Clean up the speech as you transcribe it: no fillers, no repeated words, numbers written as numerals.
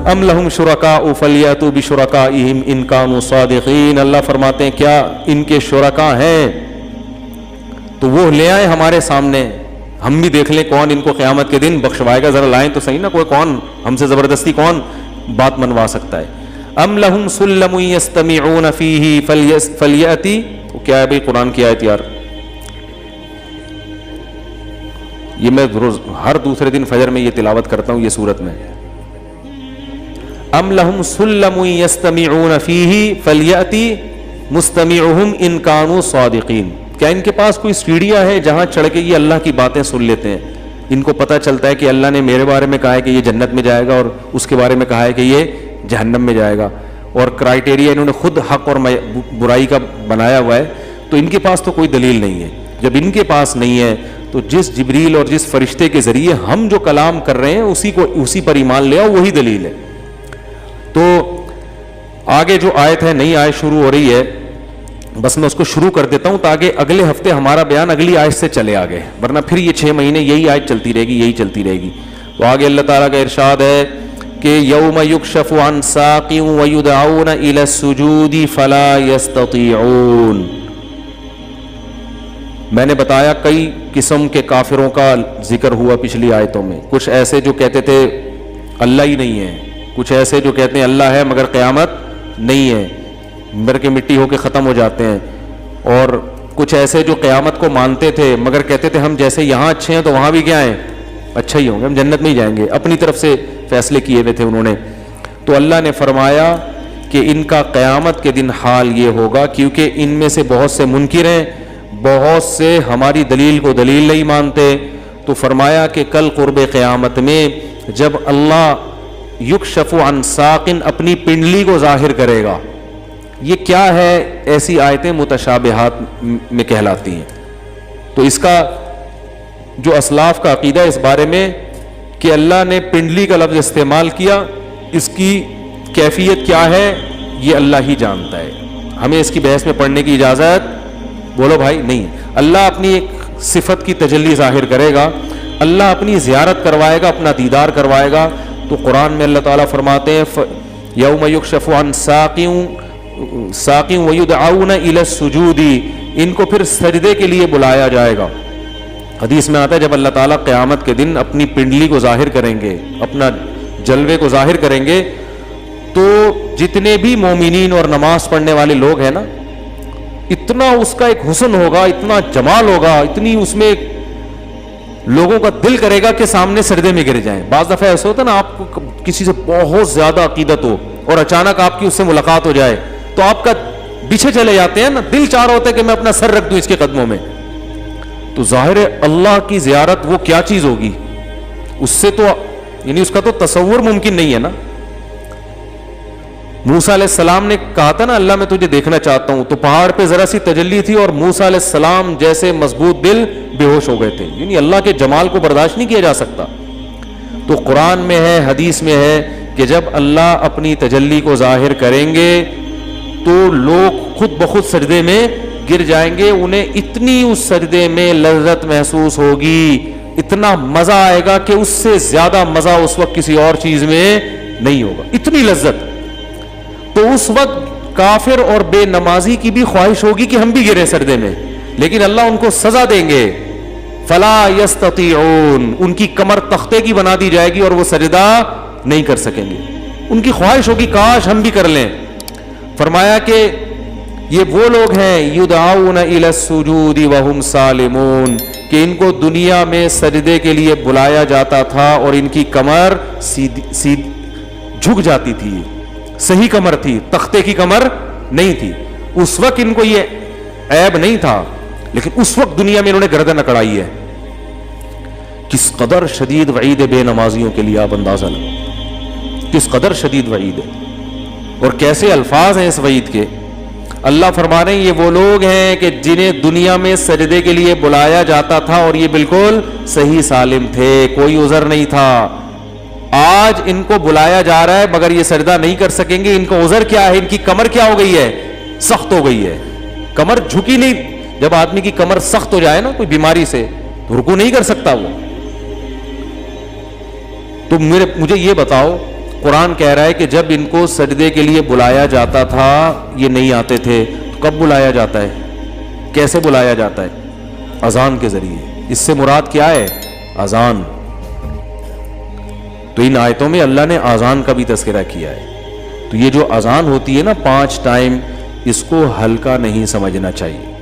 ام لہم شرکاء فلیأتوا بشرکائہم ان کانوا صادقین. اللہ فرماتے ہیں کیا ان کے شرکاء ہیں تو وہ لے آئیں ہمارے سامنے, ہم بھی دیکھ لیں کون ان کو قیامت کے دن بخشوائے گا. ذرا لائیں تو صحیح نا, کوئی کون ہم سے زبردستی کون بات منوا سکتا ہے. ام لہم سلم یستمعون فیہ فلیأتی, کیا ہے بھائی قرآن کی آیت یار, یہ میں روز ہر دوسرے دن فجر میں یہ تلاوت کرتا ہوں یہ سورت میں. ام لہم سلم یستمعون فیہ فلیأتی مستمعہم ان کانوا صادقین. کیا ان کے پاس کوئی سیڑھیاں ہے جہاں چڑھ کے یہ اللہ کی باتیں سن لیتے ہیں؟ ان کو پتہ چلتا ہے کہ اللہ نے میرے بارے میں کہا ہے کہ یہ جنت میں جائے گا اور اس کے بارے میں کہا ہے کہ یہ جہنم میں جائے گا, اور کرائٹیریا انہوں نے خود حق اور برائی کا بنایا ہوا ہے. تو ان کے پاس تو کوئی دلیل نہیں ہے. جب ان کے پاس نہیں ہے تو جس جبریل اور جس فرشتے کے ذریعے ہم جو کلام کر رہے ہیں اسی پر ایمان لے آؤ, وہی دلیل ہے. تو آگے جو آیت ہے, نئی آیت شروع ہو رہی ہے, بس میں اس کو شروع کر دیتا ہوں تاکہ اگلے ہفتے ہمارا بیان اگلی آیت سے چلے آگے, ورنہ پھر یہ 6 مہینے یہی آیت چلتی رہے گی. تو آگے اللہ تعالیٰ کا ارشاد ہے کہ یوم یکشف عن ساق ویدعون الی السجود فلا یستطیعون. میں نے بتایا کئی قسم کے کافروں کا ذکر ہوا پچھلی آیتوں میں. کچھ ایسے جو کہتے تھے اللہ ہی نہیں ہے, کچھ ایسے جو کہتے ہیں اللہ ہے مگر قیامت نہیں ہے, مر کے مٹی ہو کے ختم ہو جاتے ہیں, اور کچھ ایسے جو قیامت کو مانتے تھے مگر کہتے تھے ہم جیسے یہاں اچھے ہیں تو وہاں بھی کیا ہیں, اچھا ہی ہوں گے, ہم جنت میں ہی جائیں گے. اپنی طرف سے فیصلے کیے ہوئے تھے انہوں نے. تو اللہ نے فرمایا کہ ان کا قیامت کے دن حال یہ ہوگا, کیونکہ ان میں سے بہت سے منکر ہیں, بہت سے ہماری دلیل کو دلیل نہیں مانتے. تو فرمایا کہ کل قرب قیامت میں جب اللہ یکشف عن ساق اپنی پنڈلی کو ظاہر کرے گا, یہ کیا ہے, ایسی آیتیں متشابہات میں کہلاتی ہیں. تو اس کا جو اسلاف کا عقیدہ اس بارے میں کہ اللہ نے پنڈلی کا لفظ استعمال کیا, اس کی کیفیت کیا ہے یہ اللہ ہی جانتا ہے. ہمیں اس کی بحث میں پڑھنے کی اجازت بولو بھائی نہیں. اللہ اپنی ایک صفت کی تجلی ظاہر کرے گا, اللہ اپنی زیارت کروائے گا, اپنا دیدار کروائے گا. تو قرآن میں اللہ تعالیٰ فرماتے ہیں یوم یکشف عن ساق ویدعون الی السجود, ان کو پھر سجدے کے لیے بلایا جائے گا. حدیث میں آتا ہے جب اللہ تعالیٰ قیامت کے دن اپنی پنڈلی کو ظاہر کریں گے, اپنا جلوے کو ظاہر کریں گے, تو جتنے بھی مومنین اور نماز پڑھنے والے لوگ ہیں نا, اتنا اس کا ایک حسن ہوگا, اتنا جمال ہوگا, اتنی اس میں لوگوں کا دل کرے گا کہ سامنے سجدے میں گر جائیں. بعض دفعہ ایسا ہوتا ہے نا, آپ کو کسی سے بہت زیادہ عقیدت ہو اور اچانک آپ کی اس سے ملاقات ہو جائے تو آپ کا پیچھے چلے جاتے ہیں نا, دل چاہ رہا ہوتا ہے کہ میں اپنا سر رکھ دوں اس کے قدموں میں. تو ظاہر ہے اللہ کی زیارت وہ کیا چیز ہوگی, اس سے تو یعنی اس کا تو تصور ممکن نہیں ہے نا. موسیٰ علیہ السلام نے کہا تھا نا اللہ میں تجھے دیکھنا چاہتا ہوں, تو پہاڑ پہ ذرا سی تجلی تھی اور موسیٰ علیہ السلام جیسے مضبوط دل بے ہوش ہو گئے تھے. یعنی اللہ کے جمال کو برداشت نہیں کیا جا سکتا. تو قرآن میں ہے, حدیث میں ہے کہ جب اللہ اپنی تجلی کو ظاہر کریں گے تو لوگ خود بخود سجدے میں گر جائیں گے. انہیں اتنی اس سجدے میں لذت محسوس ہوگی, اتنا مزہ آئے گا کہ اس سے زیادہ مزہ اس وقت کسی اور چیز میں نہیں ہوگا, اتنی لذت. تو اس وقت کافر اور بے نمازی کی بھی خواہش ہوگی کہ ہم بھی گرے سجدے میں, لیکن اللہ ان کو سزا دیں گے. فلا یستطیعون, ان کی کمر تختے کی بنا دی جائے گی اور وہ سجدہ نہیں کر سکیں گے. ان کی خواہش ہوگی کاش ہم بھی کر لیں. فرمایا کہ یہ وہ لوگ ہیں یدعون الی السجود وہم سالمون, کہ ان کو دنیا میں سجدے کے لیے بلایا جاتا تھا اور ان کی کمر جھک جاتی تھی, صحیح کمر تھی, تختے کی کمر نہیں تھی. اس وقت ان کو یہ عیب نہیں تھا, لیکن اس وقت دنیا میں انہوں نے گردن اکڑائی ہے. کس قدر شدید وعید بے نمازیوں کے لیے, آپ اندازہ لیں کس قدر شدید وعید ہے اور کیسے الفاظ ہیں اس وعید کے. اللہ فرما رہے ہیں یہ وہ لوگ ہیں کہ جنہیں دنیا میں سجدے کے لیے بلایا جاتا تھا اور یہ بالکل صحیح سالم تھے, کوئی عذر نہیں تھا. آج ان کو بلایا جا رہا ہے مگر یہ سجدہ نہیں کر سکیں گے. ان کا عذر کیا ہے, ان کی کمر کیا ہو گئی ہے, سخت ہو گئی ہے, کمر جھکی نہیں. جب آدمی کی کمر سخت ہو جائے نا کوئی بیماری سے تو رکوع نہیں کر سکتا وہ. تو مجھے یہ بتاؤ قرآن کہہ رہا ہے کہ جب ان کو سجدے کے لیے بلایا جاتا تھا یہ نہیں آتے تھے، تو کب بلایا جاتا ہے، کیسے بلایا جاتا ہے؟ اذان کے ذریعے۔ اس سے مراد کیا ہے؟ اذان۔ تو ان آیتوں میں اللہ نے اذان کا بھی تذکرہ کیا ہے۔ تو یہ جو اذان ہوتی ہے نا 5 ٹائم، اس کو ہلکا نہیں سمجھنا چاہیے۔